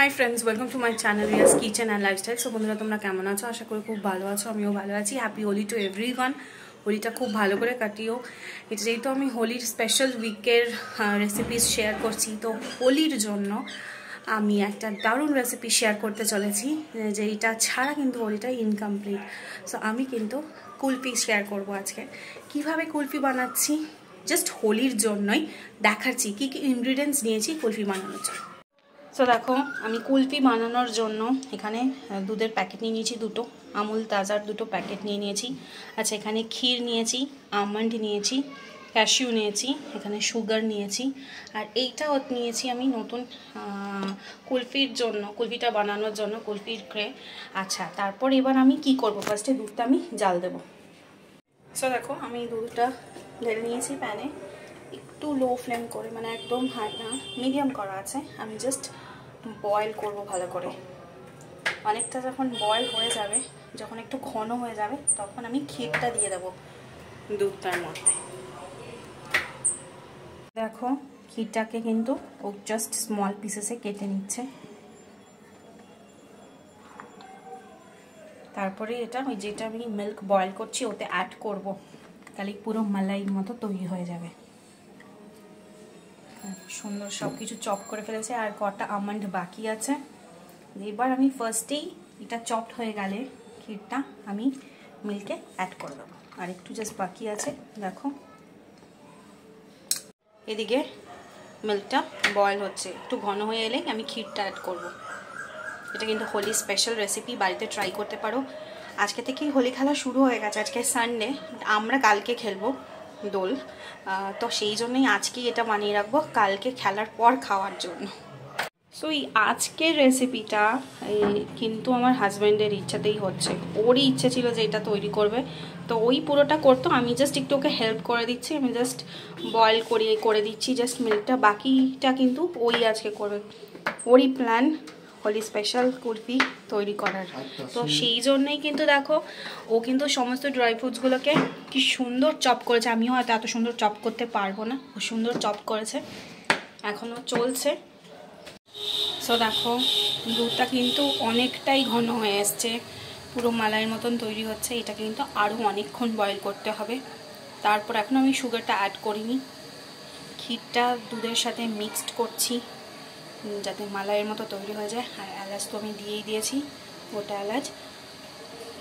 Hi friends, welcome to my channel Riya's kitchen and lifestyle. So বন্ধুরা, তোমরা কেমন আছো? আশা করি খুব ভালো আছো, আমিও ভালো আছি। Happy Holi to everyone. হোলিটা খুব ভালো করে কাটিও। এটা যেহেতু আমি হোলির স্পেশাল উইকের রেসিপিস শেয়ার করছি, তো হোলির জন্য আমি একটা দারুণ রেসিপি শেয়ার করতে চলেছি, যেইটা ছাড়া কিন্তু হোলিটা ইনকমপ্লিট। সো আমি কিন্তু কুলফি শেয়ার করব আজকে। কিভাবে কুলফি বানাচ্ছি জাস্ট হোলির জন্যই দেখাচ্ছি, কী কী ইনগ্রিডিয়েন্টস নিয়েছি কুলফি বানানোর জন্য। সো দেখো, আমি কুলফি বানানোর জন্য এখানে দুধের প্যাকেট নিয়ে নিয়েছি দুটো, আমুল তাজার দুটো প্যাকেট নিয়ে নিয়েছি। আচ্ছা, এখানে ক্ষীর নিয়েছি, আমন্ড নিয়েছি, ক্যাশিউ নিয়েছি, এখানে সুগার নিয়েছি, আর এইটাও নিয়েছি আমি নতুন কুলফির জন্য, কুলফিটা বানানোর জন্য কুলফির ক্রে। আচ্ছা, তারপর এবার আমি কি করব, ফার্স্টে দুধটা আমি জাল দেবো। সো দেখো, আমি দুধটা ঢেলে নিয়েছি প্যানে, একটু লো ফ্লেম করে, মানে একদম হাই না, মিডিয়াম করা আছে। আমি জাস্ট বয়েল করব ভালো করে। অনেকটা যখন বয়েল হয়ে যাবে, যখন একটু ঘন হয়ে যাবে, তখন আমি ক্ষীরটা দিয়ে দেবো দুধটার মধ্যে। দেখো, ক্ষীরটাকে কিন্তু ও জাস্ট স্মল পিসেসে কেটে নিচ্ছে। তারপরে এটা ওই যেটা আমি মিল্ক বয়েল করছি ওতে অ্যাড করব, তাহলে পুরো মালাইয়ের মতো তৈরি হয়ে যাবে। সুন্দর সব কিছু চপ করে ফেলেছে, আর কটা আমন্ড বাকি আছে। এবার আমি ফার্স্টেই এটা চপড হয়ে গেলে ক্ষীরটা আমি মিল্কে অ্যাড করে দেবো, আর একটু জাস্ট বাকি আছে। দেখো, এদিকে মিল্কটা বয়েল হচ্ছে, একটু ঘন হয়ে এলেই আমি ক্ষীরটা অ্যাড করব। এটা কিন্তু হোলি স্পেশাল রেসিপি, বাড়িতে ট্রাই করতে পারো। আজকে থেকেই হোলি খেলা শুরু হয়ে গেছে, আজকে সানডে, আমরা কালকে খেলবো দোল, তো সেই জন্যই আজকেই এটা বানিয়ে রাখবো কালকে খেলার পর খাওয়ার জন্য। সো এই আজকের রেসিপিটা কিন্তু আমার হাজব্যান্ডের ইচ্ছাতেই হচ্ছে, ওরই ইচ্ছে ছিল যে এটা তৈরি করবে, তো ওই পুরোটা করতো, আমি জাস্ট একটু ওকে হেল্প করে দিচ্ছি। আমি জাস্ট বয়েল করে দিচ্ছি জাস্ট মিল্কটা, বাকিটা কিন্তু ওই আজকে করবে। ওরই প্ল্যান হোলি স্পেশাল কুলফি তৈরি করার। তো সেই জন্যই কিন্তু দেখো, ও কিন্তু সমস্ত ড্রাই ফ্রুটসগুলোকে কি সুন্দর চপ করেছে। আমিও হয়তো এত সুন্দর চপ করতে পারবো না, ও সুন্দর চপ করেছে, এখনও চলছে। সো দেখো, দুধটা কিন্তু অনেকটাই ঘন হয়ে এসছে, পুরো মালাইয়ের মতন তৈরি হচ্ছে। এটা কিন্তু আরও অনেকক্ষণ বয়েল করতে হবে। তারপর এখন আমি সুগারটা অ্যাড করিনি, ক্ষীরটা দুধের সাথে মিক্সড করছি যাতে মালাইয়ের মতো তৈরি হয়ে যায়। আর এলাচ তো আমি দিয়েই দিয়েছি, গোটা এলাচ।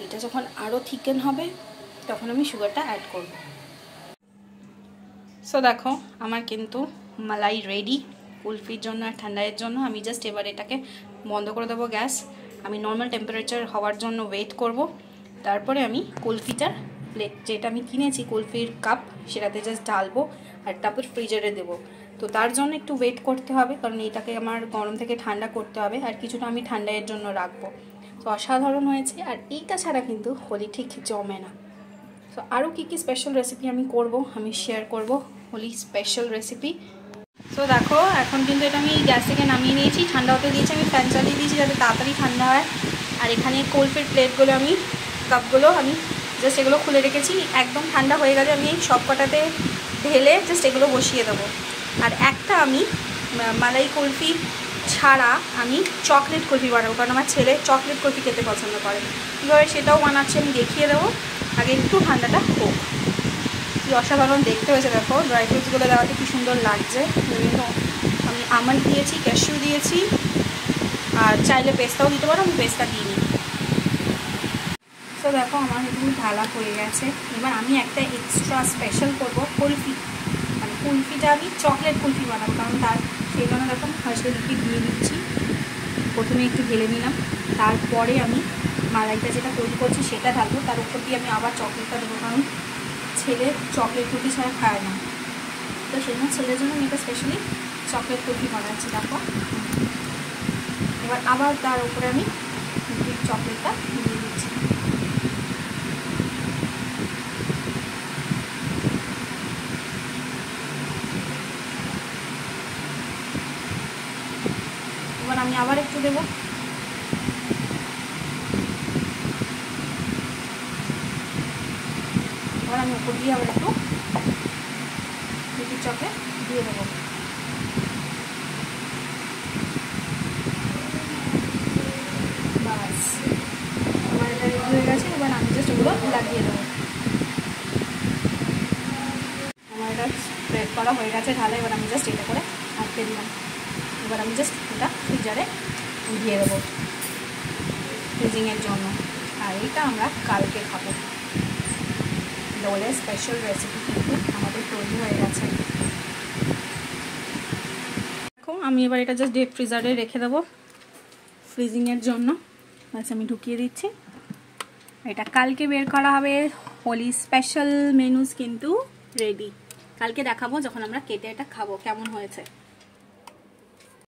এটা যখন আরও থিকেন হবে তখন আমি সুগারটা অ্যাড করব। সো দেখো, আমার কিন্তু মালাই রেডি কুলফির জন্য আর ঠান্ডায়ের জন্য। আমি জাস্ট এবার এটাকে বন্ধ করে দেবো গ্যাস। আমি নর্মাল টেম্পারেচার হওয়ার জন্য ওয়েট করব। তারপরে আমি কুলফিটার প্লেট, যেটা আমি কিনেছি কুলফির কাপ, সেটাতে জাস্ট ঢালবো আর তারপর ফ্রিজারে দেবো। তো তার জন্য একটু ওয়েট করতে হবে, কারণ এটাকে আমার গরম থেকে ঠান্ডা করতে হবে, আর কিছুটা আমি ঠান্ডায়ের জন্য রাখবো। তো অসাধারণ হয়েছে, আর এইটা ছাড়া কিন্তু হোলি ঠিক জমে না। তো আরও কী কী স্পেশাল রেসিপি আমি করব, আমি শেয়ার করব হোলি স্পেশাল রেসিপি। তো দেখো, এখন কিন্তু এটা আমি গ্যাস থেকে নামিয়ে নিয়েছি, ঠান্ডা হতে দিয়েছি। আমি ফ্যান চালিয়ে দিয়েছি যাতে তাড়াতাড়ি ঠান্ডা হয়। আর এখানে কুলফির প্লেটগুলো, আমি কাপগুলো আমি জাস্ট এগুলো খুলে রেখেছি। একদম ঠান্ডা হয়ে গেলে আমি সব কটাতে ঢেলে জাস্ট এগুলো বসিয়ে দেবো। আর একটা আমি মালাই কুলফি ছাড়া আমি চকলেট কুলফি বানাবো, কারণ আমার ছেলে চকলেট কুলফি খেতে পছন্দ করে। কীভাবে সেটাও বানাচ্ছি আমি দেখিয়ে দেবো, আগে একটু ঠান্ডাটা হোক। কি অসাধারণ দেখতে হয়েছে দেখো, ড্রাই ফ্রুটসগুলো দেওয়াতে কি সুন্দর লাগছে। আমি আমন্ড দিয়েছি, ক্যাশিউ দিয়েছি, আর চাইলে পেস্তাও দিতে পারো, আমি পেস্তা দিইনি। তো দেখো, আমার এগুলো ঢালা হয়ে গেছে। এবার আমি একটা এক্সট্রা স্পেশাল করবো কুলফি, মানে কুলফিটা আমি চকলেট কুলফি বানাবো, কারণ তার সেই জন্য দেখো ফার্স্টে লিকুইড দিয়ে দিচ্ছি। প্রথমে একটু ঢেলে নিলাম, তারপরে আমি মালাইটা যেটা তৈরি করছি সেটা ঢালবো, তার উপর দিয়ে আমি আবার চকলেটটা দেবো, কারণ ছেলে চকলেট কুলফি ছাড়া খায় না। তো সেজন্য ছেলের জন্য আমি এটা স্পেশালি চকলেট কুলফি বানাচ্ছি। দেখো, এবার আবার তার উপরে আমি চকলেটটা দিয়ে দিচ্ছি। এবার আমি আবার একটু দেবো। এবার আমি উপর দিয়ে আবার একটু চকলেট দিয়ে দেবো। ডোগুলো লাগিয়ে দেবো। আমার এটা স্প্রেড করা হয়ে গেছে ঢালা। এবার আমি জাস্ট এটা করে আটকে দিলাম। এবার আমি জাস্ট এটা ফ্রিজারে দিয়ে দেবো ফ্রিজিংয়ের জন্য। আর এটা আমরা কালকে খাবো। দোলের স্পেশাল রেসিপি কিন্তু আমাদের তৈরি হয়ে গেছে। দেখো আমি এবার এটা জাস্ট ডিপ ফ্রিজারে রেখে দেবো ফ্রিজিংয়ের জন্য। আচ্ছা আমি ঢুকিয়ে দিচ্ছি। এটা কালকে বের করা হবে। হোলি স্পেশাল মেনুস কিন্তু রেডি। কালকে দেখাবো যখন আমরা কেটে এটা খাবো কেমন হয়েছে।